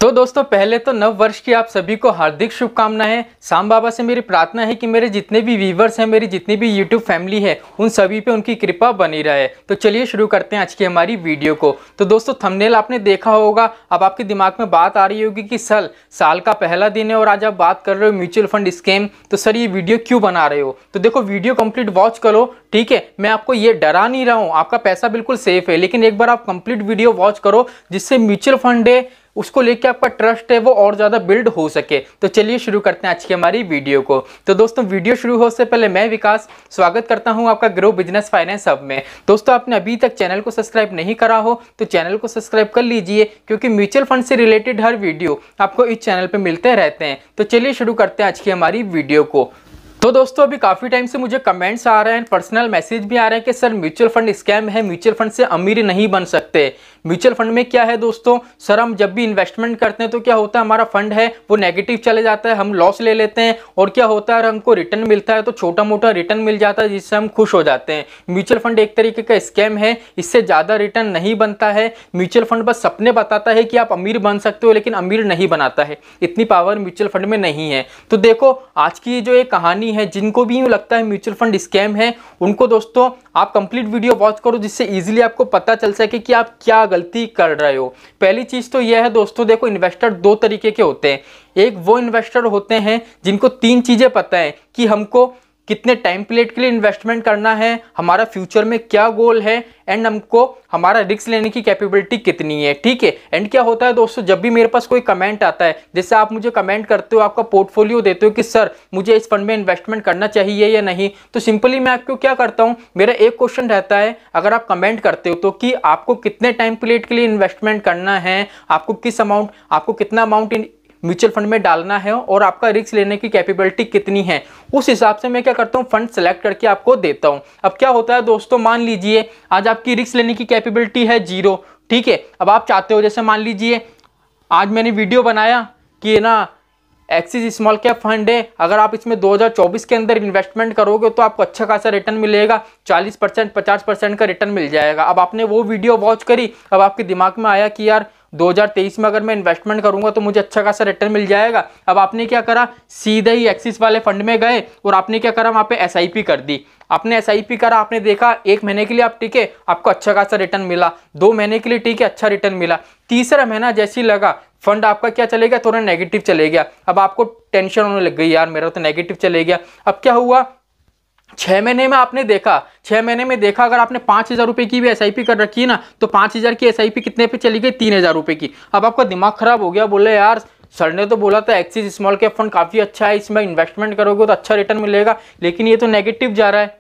तो दोस्तों पहले तो नव वर्ष की आप सभी को हार्दिक शुभकामनाएं। साम बाबा से मेरी प्रार्थना है कि मेरे जितने भी व्यूवर्स हैं, मेरी जितनी भी यूट्यूब फैमिली है, उन सभी पे उनकी कृपा बनी रहे। तो चलिए शुरू करते हैं आज की हमारी वीडियो को। तो दोस्तों थंबनेल आपने देखा होगा, अब आपके दिमाग में बात आ रही होगी कि साल का पहला दिन है और आज आप बात कर रहे हो म्यूचुअल फंड स्कैम, तो सर ये वीडियो क्यों बना रहे हो। तो देखो वीडियो कंप्लीट वॉच करो, ठीक है। मैं आपको ये डरा नहीं रहा हूँ, आपका पैसा बिल्कुल सेफ है, लेकिन एक बार आप कंप्लीट वीडियो वॉच करो जिससे म्यूचुअल फंड है उसको लेके आपका ट्रस्ट है वो और ज़्यादा बिल्ड हो सके। तो चलिए शुरू करते हैं आज की हमारी वीडियो को। तो दोस्तों वीडियो शुरू हो से पहले मैं विकास स्वागत करता हूं आपका ग्रो बिजनेस फाइनेंस हब में। दोस्तों आपने अभी तक चैनल को सब्सक्राइब नहीं करा हो तो चैनल को सब्सक्राइब कर लीजिए, क्योंकि म्यूचुअल फंड से रिलेटेड हर वीडियो आपको इस चैनल पर मिलते रहते हैं। तो चलिए शुरू करते हैं आज की हमारी वीडियो को। तो दोस्तों अभी काफ़ी टाइम से मुझे कमेंट्स आ रहे हैं, पर्सनल मैसेज भी आ रहे हैं कि सर म्यूचुअल फंड स्कैम है, म्यूचुअल फंड से अमीर नहीं बन सकते। म्यूचुअल फंड में क्या है दोस्तों, सर हम जब भी इन्वेस्टमेंट करते हैं तो क्या होता है, हमारा फंड है वो नेगेटिव चले जाता है, हम लॉस ले लेते हैं, और क्या होता है हमको रिटर्न मिलता है तो छोटा मोटा रिटर्न मिल जाता है जिससे हम खुश हो जाते हैं। म्यूचुअल फंड एक तरीके का स्कैम है, इससे ज़्यादा रिटर्न नहीं बनता है। म्यूचुअल फंड बस सपने बताता है कि आप अमीर बन सकते हो, लेकिन अमीर नहीं बनाता है, इतनी पावर म्यूचुअल फंड में नहीं है। तो देखो आज की जो एक कहानी है, जिनको भी लगता है म्यूचुअल फंड स्कैम है, उनको दोस्तों आप कंप्लीट वीडियो वॉच करो जिससे इजीली आपको पता चल सके कि आप क्या गलती कर रहे हो। पहली चीज तो यह है दोस्तों, देखो इन्वेस्टर दो तरीके के होते हैं। एक वो इन्वेस्टर होते हैं जिनको तीन चीजें पता है कि हमको कितने टाइम पीरियड के लिए इन्वेस्टमेंट करना है, हमारा फ्यूचर में क्या गोल है, एंड हमको हमारा रिस्क लेने की कैपेबिलिटी कितनी है, ठीक है। एंड क्या होता है दोस्तों, जब भी मेरे पास कोई कमेंट आता है, जैसे आप मुझे कमेंट करते हो, आपका पोर्टफोलियो देते हो कि सर मुझे इस फंड में इन्वेस्टमेंट करना चाहिए या नहीं, तो सिंपली मैं आपको क्या करता हूँ, मेरा एक क्वेश्चन रहता है, अगर आप कमेंट करते हो तो कि आपको कितने टाइम पीरियड के लिए इन्वेस्टमेंट करना है, आपको कितना अमाउंट म्यूचुअल फंड में डालना है, और आपका रिस्क लेने की कैपेबिलिटी कितनी है, उस हिसाब से मैं क्या करता हूँ फंड सेलेक्ट करके आपको देता हूँ। अब क्या होता है दोस्तों, मान लीजिए आज आपकी रिस्क लेने की कैपेबिलिटी है 0, ठीक है। अब आप चाहते हो, जैसे मान लीजिए आज मैंने वीडियो बनाया कि ना एक्सिस स्मॉल कैप फंड है, अगर आप इसमें 2024 के अंदर इन्वेस्टमेंट करोगे तो आपको अच्छा खासा रिटर्न मिलेगा, 40% 50% का रिटर्न मिल जाएगा। अब आपने वो वीडियो वॉच करी, अब आपके दिमाग में आया कि यार 2023 में अगर मैं इन्वेस्टमेंट करूंगा तो मुझे अच्छा खासा रिटर्न मिल जाएगा। अब आपने क्या करा, सीधे ही एक्सिस वाले फंड में गए और आपने क्या करा, वहां पे एसआईपी कर दी। आपने एसआईपी करा, आपने देखा 1 महीने के लिए आप टिके, आपको अच्छा खासा रिटर्न मिला, 2 महीने के लिए टिके, अच्छा रिटर्न मिला, तीसरा महीना जैसे ही लगा फंड आपका क्या चले गया, थोड़ा नेगेटिव चले गया। अब आपको टेंशन होने लग गई, यार मेरा तो नेगेटिव चले गया। अब क्या हुआ, 6 महीने में आपने देखा, 6 महीने में देखा अगर आपने 5,000 रुपए की भी एसआईपी कर रखी है ना, तो 5,000 की एसआईपी कितने पे चली गई, 3,000 रुपए की। अब आपका दिमाग खराब हो गया, बोले यार सर ने तो बोला था एक्सिस स्मॉल कैप फंड काफी अच्छा है, इसमें इन्वेस्टमेंट करोगे तो अच्छा रिटर्न मिलेगा, लेकिन ये तो नेगेटिव जा रहा है।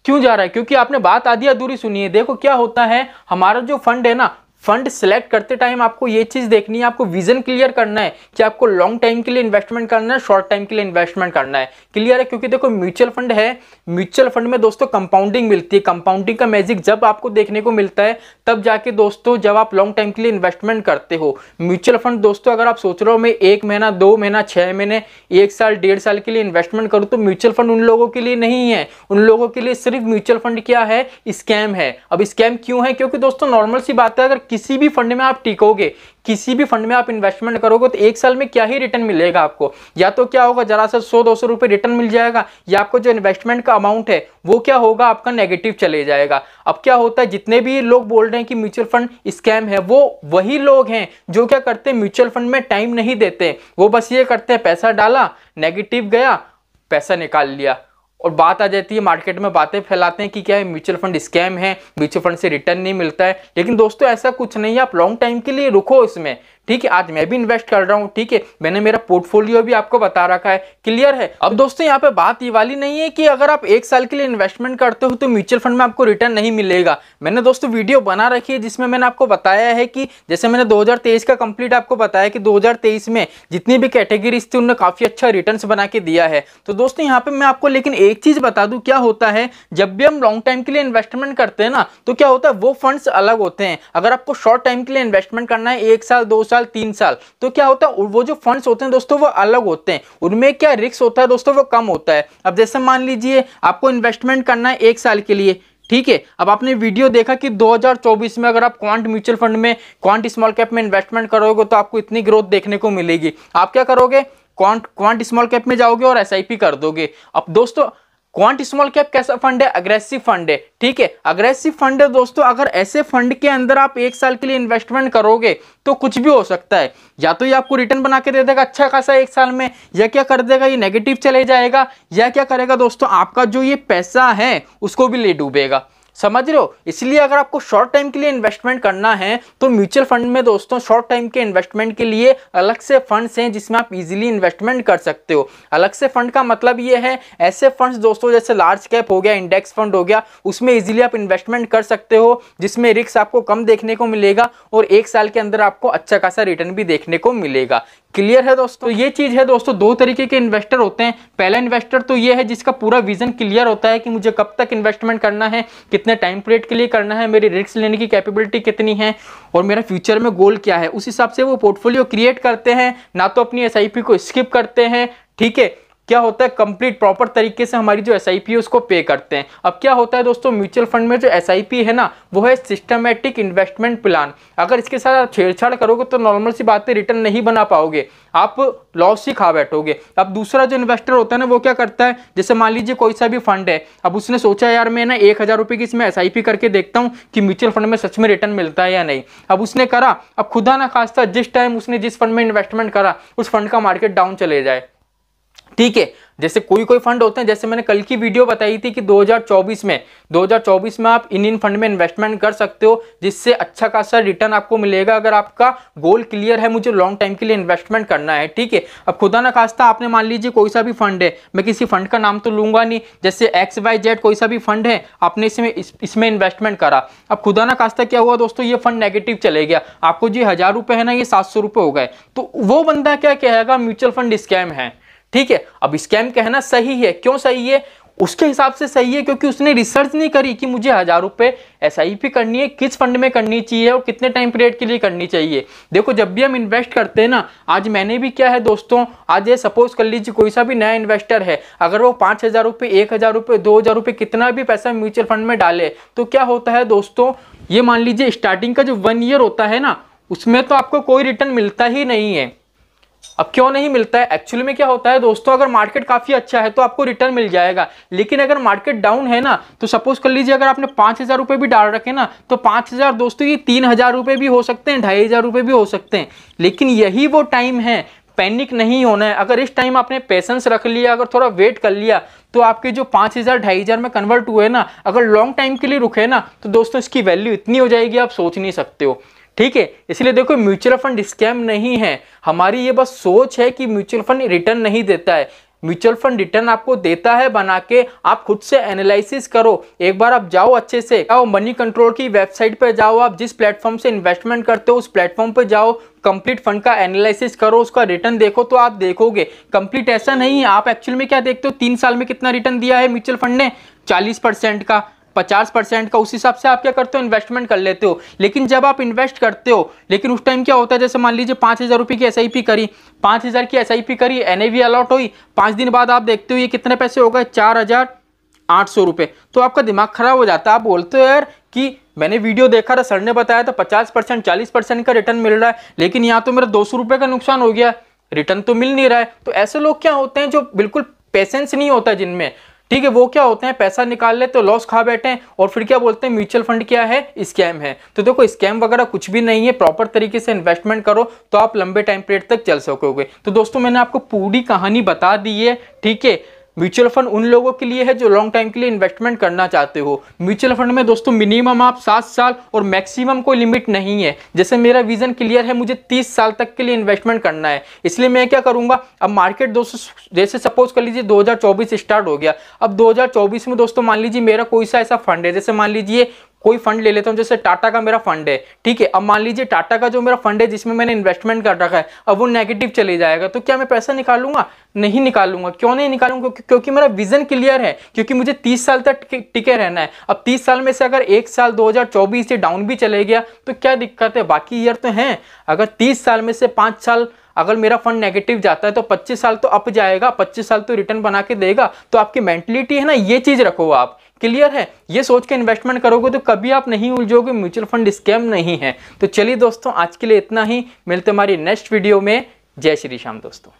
क्यों जा रहा है, क्योंकि आपने बात आधी अधूरी सुनी है। देखो क्या होता है, हमारा जो फंड है ना, फंड सिलेक्ट करते टाइम आपको ये चीज देखनी है, आपको विजन क्लियर करना है कि आपको लॉन्ग टाइम के लिए इन्वेस्टमेंट करना है, शॉर्ट टाइम के लिए इन्वेस्टमेंट करना है, क्लियर है। क्योंकि देखो म्यूचुअल फंड है, म्यूचुअल फंड में दोस्तों कंपाउंडिंग मिलती है। कंपाउंडिंग का मैजिक जब आपको देखने को मिलता है तब जाके दोस्तों जब आप लॉन्ग टाइम के लिए इन्वेस्टमेंट करते हो। म्यूचुअल फंड दोस्तों अगर आप सोच रहे हो मैं 1 महीना 2 महीना 6 महीने 1 साल 1.5 साल के लिए इन्वेस्टमेंट करूँ, तो म्यूचुअल फंड उन लोगों के लिए नहीं है। उन लोगों के लिए सिर्फ म्यूचुअल फंड क्या है, स्कैम है। अब स्कैम क्यों है, क्योंकि दोस्तों नॉर्मल सी बात है, अगर किसी भी फंड में आप टिकोगे, किसी भी फंड में आप इन्वेस्टमेंट करोगे तो 1 साल में क्या ही रिटर्न मिलेगा आपको, या तो क्या होगा जरा सा 100-200 रुपए रिटर्न मिल जाएगा, या आपको जो इन्वेस्टमेंट का अमाउंट है वो क्या होगा, आपका नेगेटिव चले जाएगा। अब क्या होता है, जितने भी लोग बोल रहे हैं कि म्यूचुअल फंड स्कैम है, वो वही लोग हैं जो क्या करते हैं, म्यूचुअल फंड में टाइम नहीं देते। वो बस ये करते हैं, पैसा डाला, नेगेटिव गया, पैसा निकाल लिया, और बात आ जाती है मार्केट में, बातें फैलाते हैं कि क्या है म्यूचुअल फंड स्कैम है, म्यूचुअल फंड से रिटर्न नहीं मिलता है। लेकिन दोस्तों ऐसा कुछ नहीं है, आप लॉन्ग टाइम के लिए रुको इसमें, ठीक है। आज मैं भी इन्वेस्ट कर रहा हूं, ठीक है, मैंने मेरा पोर्टफोलियो भी आपको बता रखा है, क्लियर है। अब दोस्तों यहाँ पे बात ये वाली नहीं है कि अगर आप 1 साल के लिए इन्वेस्टमेंट करते हो तो म्यूचुअल फंड में आपको रिटर्न नहीं मिलेगा। मैंने दोस्तों वीडियो बना रखी है जिसमें मैंने आपको बताया है कि जैसे मैंने 2023 का कंप्लीट आपको बताया कि 2023 में जितनी भी कैटेगरीज थी उन्होंने काफी अच्छा रिटर्न बना के दिया है। तो दोस्तों यहाँ पे मैं आपको लेकिन एक चीज बता दूं, क्या होता है जब भी हम लॉन्ग टाइम के लिए इन्वेस्टमेंट करते हैं ना, तो क्या होता है वो फंड्स अलग होते हैं। अगर आपको शॉर्ट टाइम के लिए इन्वेस्टमेंट करना है 1 साल 2 साल 3 साल, तो क्या होता है वो जो फंड्स होते हैं दोस्तों वो अलग होते हैं, उनमें क्या रिस्क होता है दोस्तों वो कम होता है। अब जैसे मान लीजिए आपको इन्वेस्टमेंट करना है 1 साल के लिए, ठीक है। अब आपने वीडियो देखा कि 2024 में अगर आप क्वांट म्यूचुअल फंड में, क्वांट स्मॉल कैप में इन्वेस्टमेंट करोगे तो आपको इतनी ग्रोथ देखने को मिलेगी। आप क्या करोगे, क्वांट स्मॉल कैप में जाओगे और एसआईपी कर दोगे। अब दोस्तों क्वांट स्मॉल कैप कैसा फंड है, अग्रेसिव फंड है, ठीक है, अग्रेसिव फंड है दोस्तों। अगर ऐसे फंड के अंदर आप 1 साल के लिए इन्वेस्टमेंट करोगे तो कुछ भी हो सकता है। या तो ये आपको रिटर्न बना के दे देगा अच्छा खासा 1 साल में, या क्या कर देगा ये नेगेटिव चले जाएगा, या क्या करेगा दोस्तों आपका जो ये पैसा है उसको भी ले डूबेगा। समझ रहे हो। इसलिए अगर आपको शॉर्ट टाइम के लिए इन्वेस्टमेंट करना है तो म्यूचुअल फंड में दोस्तों शॉर्ट टाइम के इन्वेस्टमेंट के लिए अलग से फंड्स हैं जिसमें आप इजीली इन्वेस्टमेंट कर सकते हो। अलग से फंड का मतलब ये है ऐसे फंड्स दोस्तों जैसे लार्ज कैप हो गया, इंडेक्स फंड हो गया, उसमें इजीली आप इन्वेस्टमेंट कर सकते हो, जिसमें रिस्क आपको कम देखने को मिलेगा और 1 साल के अंदर आपको अच्छा खासा रिटर्न भी देखने को मिलेगा। क्लियर है दोस्तों। ये चीज है दोस्तों, 2 तरीके के इन्वेस्टर होते हैं। पहला इन्वेस्टर तो ये है जिसका पूरा विजन क्लियर होता है कि मुझे कब तक इन्वेस्टमेंट करना है, कितने टाइम पीरियड के लिए करना है, मेरी रिस्क लेने की कैपेबिलिटी कितनी है और मेरा फ्यूचर में गोल क्या है। उस हिसाब से वो पोर्टफोलियो क्रिएट करते हैं, ना तो अपनी एसआईपी को स्किप करते हैं। ठीक है, क्या होता है कंप्लीट प्रॉपर तरीके से हमारी जो एसआईपी है उसको पे करते हैं। अब क्या होता है दोस्तों म्यूचुअल फंड में जो एसआईपी है ना वो है सिस्टमैटिक इन्वेस्टमेंट प्लान। अगर इसके साथ आप छेड़छाड़ करोगे तो नॉर्मल सी बात है रिटर्न नहीं बना पाओगे, आप लॉस ही खा बैठोगे। अब दूसरा जो इन्वेस्टर होता है ना वो क्या करता है, जैसे मान लीजिए कोई सा भी फंड है, अब उसने सोचा यार मैं ना 1000 रुपये की इसमें एसआईपी करके देखता हूँ कि म्यूचुअल फंड में सच में रिटर्न मिलता है या नहीं। अब उसने करा, अब खुदा ना खास्ता जिस टाइम उसने जिस फंड में इन्वेस्टमेंट करा उस फंड का मार्केट डाउन चले जाए, ठीक है। जैसे कोई फंड होते हैं, जैसे मैंने कल की वीडियो बताई थी कि 2024 में आप इन फंड में इन्वेस्टमेंट कर सकते हो जिससे अच्छा खासा रिटर्न आपको मिलेगा अगर आपका गोल क्लियर है मुझे लॉन्ग टाइम के लिए इन्वेस्टमेंट करना है, ठीक है। अब खुदा ना खास्ता आपने मान लीजिए कोई सा भी फंड है, मैं किसी फंड का नाम तो लूंगा नहीं, जैसे XYZ कोई सा भी फंड है, आपने इसमें इन्वेस्टमेंट करा। अब खुदा ना खास्ता क्या हुआ दोस्तों, ये फंड नेगेटिव चले गया, आपको जो 1000 रुपये है ना ये 700 रुपये हो गए, तो वो बंदा क्या कहेगा म्यूचुअल फंड स्कैम है, ठीक है। अब स्कैम कहना सही है, क्यों सही है, उसके हिसाब से सही है क्योंकि उसने रिसर्च नहीं करी कि मुझे 1000 रुपये एसआईपी करनी है, किस फंड में करनी चाहिए और कितने टाइम पीरियड के लिए करनी चाहिए। देखो जब भी हम इन्वेस्ट करते हैं ना, आज मैंने भी क्या है दोस्तों, आज ये सपोज कर लीजिए कोई सा भी नया इन्वेस्टर है, अगर वो 5000 रुपये, 1000 रुपये, 2000 रुपये कितना भी पैसा म्यूचुअल फंड में डाले तो क्या होता है दोस्तों, ये मान लीजिए स्टार्टिंग का जो 1 ईयर होता है ना उसमें तो आपको कोई रिटर्न मिलता ही नहीं है। अब क्यों नहीं मिलता है, एक्चुअली में क्या होता है दोस्तों, अगर मार्केट काफी अच्छा है तो आपको रिटर्न मिल जाएगा, लेकिन अगर मार्केट डाउन है ना तो सपोज कर लीजिए अगर आपने 5000 रुपये भी डाल रखे ना तो 5000 दोस्तों ये 3000 रुपये भी हो सकते हैं, 2500 रुपये भी हो सकते हैं। लेकिन यही वो टाइम है, पैनिक नहीं होना है। अगर इस टाइम आपने पेशेंस रख लिया, अगर थोड़ा वेट कर लिया तो आपके जो 5000 2500 में कन्वर्ट हुए ना, अगर लॉन्ग टाइम के लिए रुके ना तो दोस्तों इसकी वैल्यू इतनी हो जाएगी आप सोच नहीं सकते हो, ठीक है। इसलिए देखो म्यूचुअल फंड स्कैम नहीं है, हमारी ये बस सोच है कि म्यूचुअल फंड रिटर्न नहीं देता है। म्यूचुअल फंड रिटर्न आपको देता है बना के, आप खुद से एनालिसिस करो, एक बार आप जाओ अच्छे से, जाओ मनी कंट्रोल की वेबसाइट पे जाओ, आप जिस प्लेटफॉर्म से इन्वेस्टमेंट करते हो उस प्लेटफॉर्म पे जाओ, कंप्लीट फंड का एनालिसिस करो, उसका रिटर्न देखो तो आप देखोगे कंप्लीट ऐसा नहीं है। आप एक्चुअल में क्या देखते हो, 3 साल में कितना रिटर्न दिया है म्यूचुअल फंड ने, 40% का, 50% का, उस हिसाब से आप क्या करते हो इन्वेस्टमेंट कर लेते हो। लेकिन जब आप इन्वेस्ट करते हो, लेकिन उस टाइम क्या होता है, जैसे मान लीजिए 5000 रुपये की एसआईपी करी, 5000 की एसआईपी करी, एनएवी अलॉट हुई, 5 दिन बाद आप देखते हो ये कितने पैसे हो गए, 4800 रुपये, तो आपका दिमाग खराब हो जाता है। आप बोलते हो यार कि मैंने वीडियो देखा था, सर ने बताया था 50% 40% का रिटर्न मिल रहा है, लेकिन यहाँ तो मेरा 200 रुपये का नुकसान हो गया, रिटर्न तो मिल नहीं रहा है। तो ऐसे लोग क्या होते हैं जो बिल्कुल पेशेंस नहीं होता जिनमें, ठीक है, वो क्या होते हैं पैसा निकाल ले तो लॉस खा बैठे हैं और फिर क्या बोलते हैं म्यूचुअल फंड क्या है, स्कैम है। तो देखो स्कैम वगैरह कुछ भी नहीं है, प्रॉपर तरीके से इन्वेस्टमेंट करो तो आप लंबे टाइम पीरियड तक चल सकोगे। तो दोस्तों मैंने आपको पूरी कहानी बता दी है, ठीक है। म्यूचुअल फंड उन लोगों के लिए है जो लॉन्ग टाइम के लिए इन्वेस्टमेंट करना चाहते हो। म्यूचुअल फंड में दोस्तों मिनिमम आप 7 साल और मैक्सिमम कोई लिमिट नहीं है। जैसे मेरा विजन क्लियर है, मुझे 30 साल तक के लिए इन्वेस्टमेंट करना है, इसलिए मैं क्या करूंगा, अब मार्केट दोस्तों जैसे सपोज कर लीजिए 2024 स्टार्ट हो गया, अब 2024 में दोस्तों मान लीजिए मेरा कोई सा ऐसा फंड है, जैसे मान लीजिए कोई फंड ले लेता हूं, जैसे टाटा का मेरा फंड है, ठीक है। अब मान लीजिए टाटा का जो मेरा फंड है जिसमें मैंने इन्वेस्टमेंट कर रखा है, अब वो नेगेटिव चले जाएगा, तो क्या मैं पैसा निकालूंगा, नहीं निकालूंगा। क्यों नहीं निकालूंगा, क्योंकि मेरा विजन क्लियर है, क्योंकि मुझे 30 साल तक टिके रहना है। अब 30 साल में से अगर 1 साल 2024 से डाउन भी चले गया तो क्या दिक्कत है, बाकी ईयर तो हैं। अगर 30 साल में से 5 साल अगर मेरा फंड नेगेटिव जाता है तो 25 साल तो अप जाएगा, 25 साल तो रिटर्न बना के देगा। तो आपकी मेंटलिटी है ना, ये चीज रखो आप क्लियर है? ये सोच के इन्वेस्टमेंट करोगे तो कभी आप नहीं उलझोगे, म्यूचुअल फंड स्कैम नहीं है। तो चलिए दोस्तों, आज के लिए इतना ही, मिलते हमारी नेक्स्ट वीडियो में। जय श्री श्याम दोस्तों।